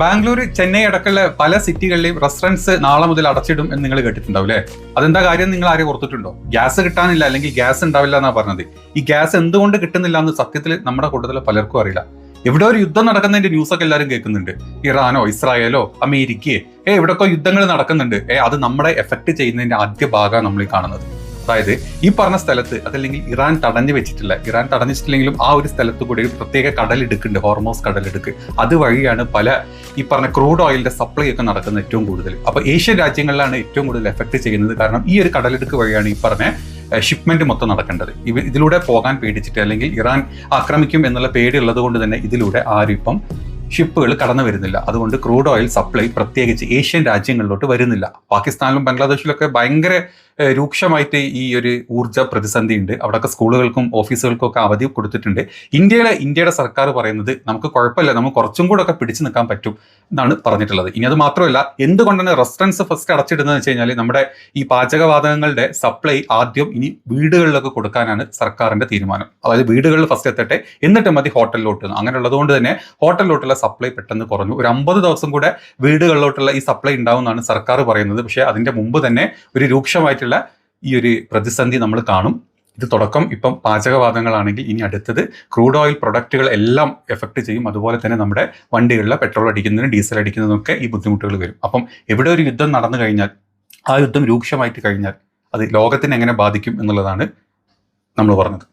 ബാംഗ്ലൂർ, ചെന്നൈ അടക്കമുള്ള പല സിറ്റികളിലെയും റെസ്റ്റോറൻറ്റ്സ് നാളെ മുതൽ അടച്ചിടും എന്ന് നിങ്ങൾ കേട്ടിട്ടുണ്ടാവും അല്ലേ? അതെന്താ കാര്യം നിങ്ങൾ ആരെയും ഓർത്തിട്ടുണ്ടോ? ഗ്യാസ് കിട്ടാനില്ല, അല്ലെങ്കിൽ ഗ്യാസ് ഉണ്ടാവില്ല എന്നാ പറഞ്ഞത്. ഈ ഗ്യാസ് എന്തുകൊണ്ട് കിട്ടുന്നില്ല എന്ന് സത്യത്തിൽ നമ്മുടെ കൂട്ടത്തിൽ പലർക്കും അറിയില്ല. എവിടെ ഒരു യുദ്ധം നടക്കുന്നതിന്റെ ന്യൂസൊക്കെ എല്ലാവരും കേൾക്കുന്നുണ്ട്. ഇറാനോ ഇസ്രായേലോ അമേരിക്കയോ എവിടെയൊക്കെ യുദ്ധങ്ങൾ നടക്കുന്നുണ്ട്. അത് നമ്മളെ എഫക്ട് ചെയ്യുന്നതിന്റെ ആദ്യ ഭാഗമാണ് നമ്മൾ ഈ കാണുന്നത്. അതായത് ഈ പറഞ്ഞ സ്ഥലത്ത്, അതല്ലെങ്കിൽ ഇറാൻ തടഞ്ഞിട്ടില്ലെങ്കിലും ആ ഒരു സ്ഥലത്ത് കൂടി ഒരു പ്രത്യേക കടലിടുക്കുണ്ട്, ഹോർമോസ് കടലിടുക്ക്. അതുവഴിയാണ് പല ഈ പറഞ്ഞ ക്രൂഡ് ഓയിലിന്റെ സപ്ലൈ ഒക്കെ നടക്കുന്നത് ഏറ്റവും കൂടുതൽ. അപ്പൊ ഏഷ്യൻ രാജ്യങ്ങളിലാണ് ഏറ്റവും കൂടുതൽ എഫക്ട് ചെയ്യുന്നത്. കാരണം ഈ ഒരു കടലിടുക്ക് വഴിയാണ് ഈ പറഞ്ഞ ഷിപ്മെന്റ് മൊത്തം നടക്കേണ്ടത്. ഇതിലൂടെ പോകാൻ പേടിച്ചിട്ട്, അല്ലെങ്കിൽ ഇറാൻ ആക്രമിക്കും എന്നുള്ള പേടി ഉള്ളത് കൊണ്ട് തന്നെ ഇതിലൂടെ ആരും ഇപ്പം ഷിപ്പുകൾ കടന്നു വരുന്നില്ല. അതുകൊണ്ട് ക്രൂഡ് ഓയിൽ സപ്ലൈ പ്രത്യേകിച്ച് ഏഷ്യൻ രാജ്യങ്ങളിലോട്ട് വരുന്നില്ല. പാകിസ്ഥാനിലും ബംഗ്ലാദേശിലൊക്കെ ഭയങ്കര രൂക്ഷമായിട്ട് ഈ ഒരു ഊർജ്ജ പ്രതിസന്ധി ഉണ്ട്. അവിടെയൊക്കെ സ്കൂളുകൾക്കും ഓഫീസുകൾക്കും ഒക്കെ അവധി കൊടുത്തിട്ടുണ്ട്. ഇന്ത്യയുടെ സർക്കാർ പറയുന്നത് നമുക്ക് കുഴപ്പമില്ല, നമുക്ക് കുറച്ചും കൂടെ ഒക്കെ പിടിച്ചു നിൽക്കാൻ പറ്റും എന്നാണ് പറഞ്ഞിട്ടുള്ളത്. ഇനി അത് മാത്രമല്ല, എന്തുകൊണ്ടാണ് റെസ്റ്റോറൻറ്റ്സ് ഫസ്റ്റ് അടച്ചിടുന്നത് വെച്ച് കഴിഞ്ഞാൽ, നമ്മുടെ ഈ പാചകവാതകങ്ങളുടെ സപ്ലൈ ആദ്യം ഇനി വീടുകളിലൊക്കെ കൊടുക്കാനാണ് സർക്കാരിന്റെ തീരുമാനം. അതായത് വീടുകളിൽ ഫസ്റ്റ് എത്തട്ടെ, എന്നിട്ട് മതി ഹോട്ടലിലോട്ട്. അങ്ങനെ ഉള്ളതുകൊണ്ട് തന്നെ ഹോട്ടലിലോട്ടുള്ള സപ്ലൈ പെട്ടെന്ന് കുറഞ്ഞു. ഒരു 50 ദിവസം കൂടെ വീടുകളിലോട്ടുള്ള ഈ സപ്ലൈ ഉണ്ടാവും എന്നാണ് സർക്കാർ പറയുന്നത്. പക്ഷേ അതിന്റെ മുമ്പ് തന്നെ ഒരു രൂക്ഷമായിട്ടുള്ള ഈ ഒരു പ്രതിസന്ധി നമ്മൾ കാണും. ഇത് തുടക്കം ഇപ്പം പാചകവാതകങ്ങളാണെങ്കിൽ ഇനി അടുത്തത് ക്രൂഡ് ഓയിൽ പ്രൊഡക്റ്റുകൾ എല്ലാം എഫക്ട് ചെയ്യും. അതുപോലെ തന്നെ നമ്മുടെ വണ്ടികളിലെ പെട്രോൾ അടിക്കുന്നതിനും ഡീസൽ അടിക്കുന്നതിനൊക്കെ ഈ ബുദ്ധിമുട്ടുകൾ വരും. അപ്പം എവിടെ ഒരു യുദ്ധം നടന്നു കഴിഞ്ഞാൽ, ആ യുദ്ധം രൂക്ഷമായിട്ട് കഴിഞ്ഞാൽ അത് ലോകത്തിനെ എങ്ങനെ ബാധിക്കും എന്നുള്ളതാണ് നമ്മൾ പറഞ്ഞത്.